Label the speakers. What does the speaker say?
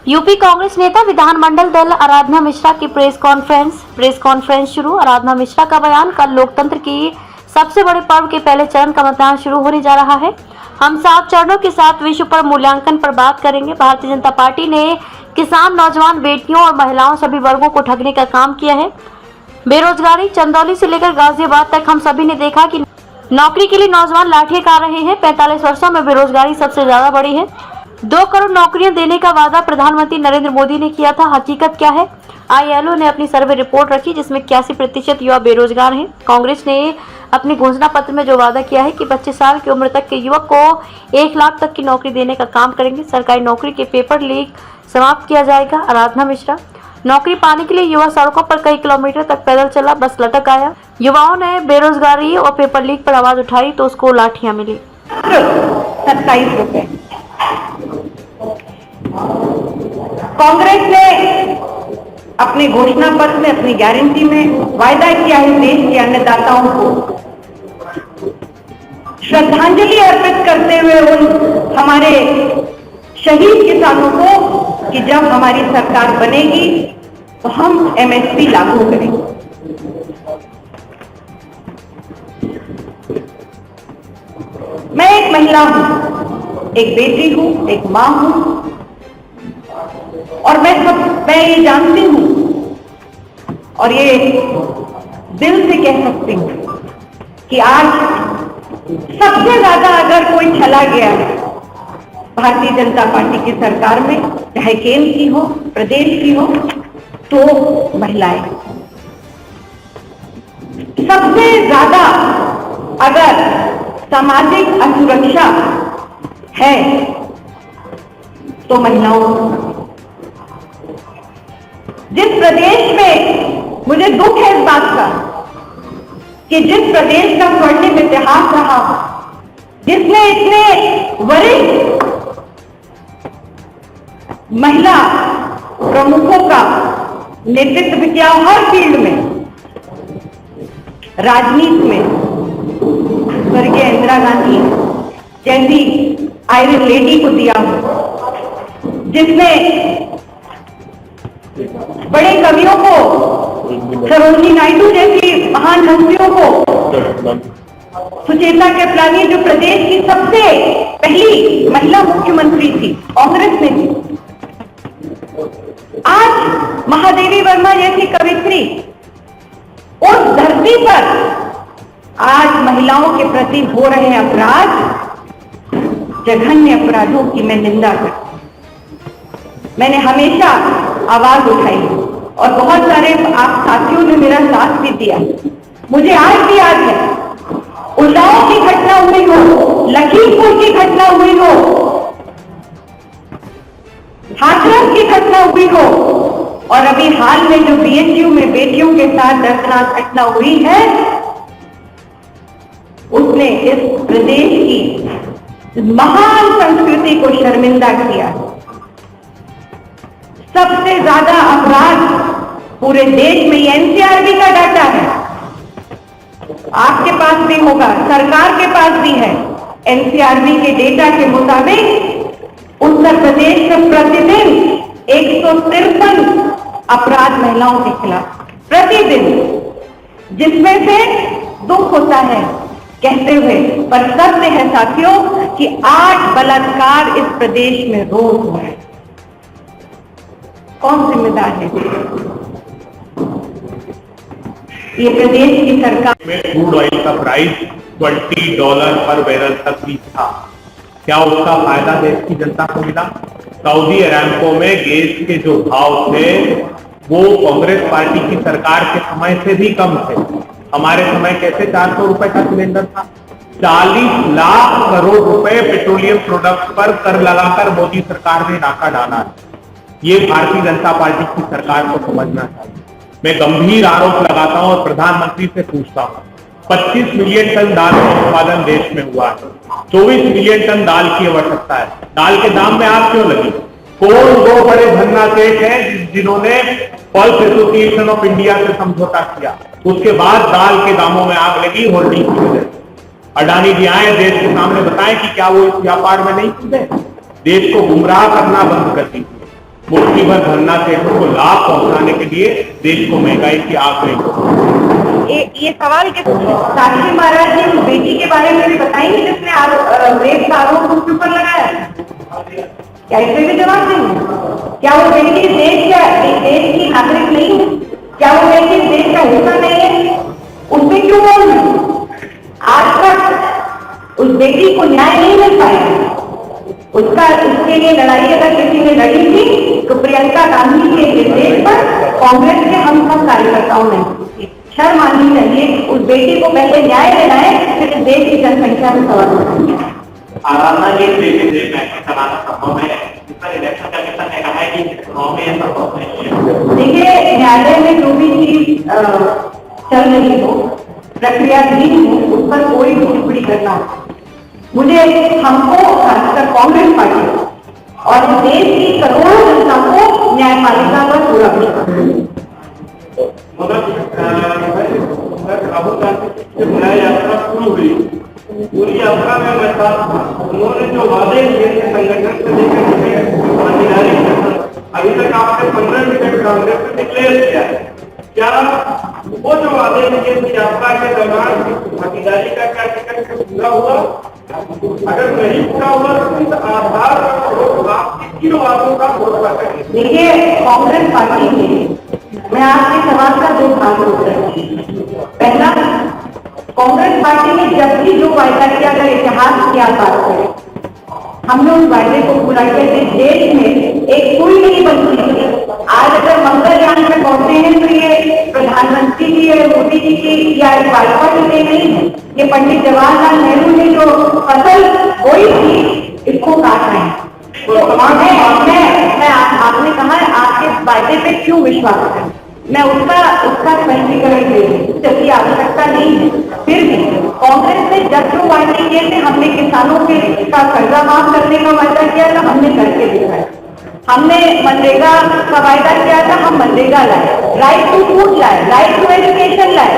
Speaker 1: UP Congress नेता विधानमंडल दल आराधना मिश्रा की प्रेस कॉन्फ्रेंस शुरू। आराधना मिश्रा का बयान, कल लोकतंत्र की सबसे बड़े पर्व के पहले चरण का मतदान शुरू होने जा रहा है। हम 7 चरणों के साथ विश्व पर मूल्यांकन पर बात करेंगे। भारतीय जनता पार्टी ने किसान, नौजवान, बेटियों और महिलाओं सभी वर्गों को ठगने का काम किया है। बेरोजगारी, चंदौली से लेकर गाजियाबाद तक हम सभी ने देखा कि नौकरी के लिए नौजवान लाठियां खा रहे हैं। 45 वर्षों में बेरोजगारी सबसे ज्यादा बढ़ी है। 2 करोड़ नौकरियां देने का वादा प्रधानमंत्री नरेंद्र मोदी ने किया था। हकीकत क्या है? ILO ने अपनी सर्वे रिपोर्ट रखी जिसमें 81% युवा बेरोजगार हैं। कांग्रेस ने अपने घोषणा पत्र में जो वादा किया है कि 25 साल की उम्र तक के युवक को 1 लाख तक की नौकरी देने का काम करेंगे। सरकारी नौकरी के पेपर लीक समाप्त किया जाएगा। आराधना मिश्रा, नौकरी पाने के लिए युवा सड़कों पर कई किलोमीटर तक पैदल चला, बस लटक आया। युवाओं ने बेरोजगारी और पेपर लीक पर आवाज उठाई तो उसको लाठियां मिली।
Speaker 2: 27 रुपए। कांग्रेस ने अपने घोषणा पत्र में, अपनी गारंटी में वायदा किया है देश के अन्नदाताओं को श्रद्धांजलि अर्पित करते हुए उन हमारे शहीद किसानों को कि जब हमारी सरकार बनेगी तो हम MSP लागू करेंगे। मैं एक महिला हूं, एक बेटी हूं, एक मां हूं और मैं ये जानती हूं और ये दिल से कह सकती हूं कि आज सबसे ज्यादा अगर कोई चला गया है भारतीय जनता पार्टी की सरकार में, चाहे केंद्र की हो, प्रदेश की हो, तो महिलाएं। सबसे ज्यादा अगर सामाजिक असुरक्षा है तो महिलाओं। जिस प्रदेश में मुझे दुख है इस बात का कि जिस प्रदेश का स्वर्णिम इतिहास रहा, जिसने इतने वरिष्ठ महिला प्रमुखों का नेतृत्व किया हर फील्ड में, राजनीति में, स्वर्गीय इंदिरा गांधी जैसी आयरन लेडी को दिया, जिसने बड़े कवियों को, सरोजिनी नायडू जैसी महान हस्तियों को, सुचेता कृपलानी जो प्रदेश की सबसे पहली महिला मुख्यमंत्री थी, कांग्रेस ने थी, आज महादेवी वर्मा जैसी कवित्री, उस धरती पर आज महिलाओं के प्रति हो रहे अपराध, जघन्य अपराधों की मैं निंदा करती। मैंने हमेशा आवाज उठाई और बहुत सारे आप साथियों ने मेरा साथ भी दिया। मुझे आज भी याद है, उन्नाव की घटना हुई हो, लखीमपुर की घटना हुई हो, हाथरस की घटना हुई हो और अभी हाल में जो BHU में बेटियों के साथ दर्दनाक घटना हुई है, उसने इस प्रदेश की महान संस्कृति को शर्मिंदा किया। सबसे ज्यादा अपराध पूरे देश में NCRB का डाटा है, आपके पास भी होगा, सरकार के पास भी है। NCRB के डेटा के मुताबिक उत्तर प्रदेश में प्रतिदिन 153 अपराध महिलाओं के खिलाफ प्रतिदिन, जिसमें से दुख होता है कहते हुए, पर सत्य है साथियों कि 8 बलात्कार इस प्रदेश में रोज हो रहे हैं। कौन जिम्मेदार है? ये प्रदेश की सरकार।
Speaker 3: में क्रूड ऑयल का प्राइस $20 पर बैरल तक भी था। क्या उसका फायदा देश की जनता को मिला? सऊदी अरामको में गैस के जो भाव थे वो कांग्रेस पार्टी की सरकार के समय से भी कम थे। हमारे समय कैसे 400 रुपए का सिलेंडर था? 40 लाख करोड़ रुपए पेट्रोलियम प्रोडक्ट पर कर लगाकर मोदी सरकार ने नाका डाला है। ये भारतीय जनता पार्टी की सरकार को समझना चाहिए। मैं गंभीर आरोप लगाता हूं और प्रधानमंत्री से पूछता हूं, 25 मिलियन टन दाल का उत्पादन देश में हुआ है, 24 मिलियन टन दाल की आवश्यकता है। दाल के दाम में आग क्यों लगी? कौन 2 बड़े धन्ना सेठ हैं जिन्होंने पल्स एसोसिएशन ऑफ इंडिया से समझौता किया? उसके बाद दाल के दामों में आग लगी होल्डिंग की वजह से। अडानी जी आए देश के सामने बताएं कि क्या वो इस व्यापार में नहीं कूदे? देश को गुमराह करना बंद कर दीजिए। मुट्ठी भर धरना सेठों को लाभ पहुंचाने के लिए देश को महंगाई की आग में डुबो।
Speaker 2: ये सवाल के साक्षी महाराज जी उस बेटी के बारे में भी बताएंगे जिसने रेप का आरोप उसके ऊपर लगाया, क्या इसमें भी जवाब देंगे? क्या वो बेटी देश की नागरिक नहीं है? क्या वो बेटी देश का हिस्सा नहीं है? उसमें क्यों बोल रहे? आज तक उस बेटी को न्याय नहीं मिल पाया। उसके लिए लड़ाई अगर किसी ने लड़ी थी तो प्रियंका गांधी के निर्देश पर कांग्रेस के हम सब कार्यकर्ताओं ने। शर्म आनी चाहिए। उस बेटी को पहले न्याय दिलाए, फिर देश की जनसंख्या में सवाल उठाएंगे।
Speaker 4: आराधना जी चलाना संभव है, इस पर इलेक्शन कमीशन ने कहा है कि चुनाव में संभव नहीं है।
Speaker 2: देखिए, न्यायालय में जो भी चीज चल रही हो, प्रक्रियाधीन हो, उस पर कोई टिप्पणी करना मुझे हमको खासकर कांग्रेस पार्टी और देश की करोड़ों जनता को न्यायपालिका पर पूरा विश्वास है।
Speaker 4: राहुल गांधी से न्याय यात्रा शुरू हुई, पूरी यात्रा में मैं था। उन्होंने जो वादे किए थे संगठन से लेकर भागीदारी, अभी तक आपने 15 टिकट कांग्रेस से डिक्लेयर किया है। क्या वो जो वादे किए थे यात्रा के दौरान भागीदारी का क्या टिकट पूरा हुआ? अगर नहीं पूरा हुआ तो इस आधार पर आप किन वादों का भरोसा करें?
Speaker 2: देखिए, कांग्रेस पार्टी में मैं आपके सवाल का दो भाग उत्तर। पहला, कांग्रेस पार्टी ने जब भी जो वायदा किया, अगर इतिहास की आप बात करें, हमने उस वायदे को पूरा किया। देश में एक सुई नहीं बनती थी। आज अगर मंगलयान में पहुंचे हैं तो ये प्रधानमंत्री जी और मोदी जी की या भाजपा की देन नहीं है, ये पंडित जवाहरलाल नेहरू ने जो फसल बोई थी, इसको काट रहे हैं। आपने कहा है आपके वायदे पे क्यों विश्वास करें, मैं उसका स्पष्टीकरण दे रही हूँ, जबकि आवश्यकता नहीं है। फिर भी कांग्रेस ने जब जो वायदे किए थे, हमने किसानों के का कर्जा माफ करने का वायदा किया था, हमने करके दिखाया। हमने मनरेगा का वायदा किया था, हम मनरेगा लाए, राइट टू फूड लाए, राइट टू एजुकेशन लाए।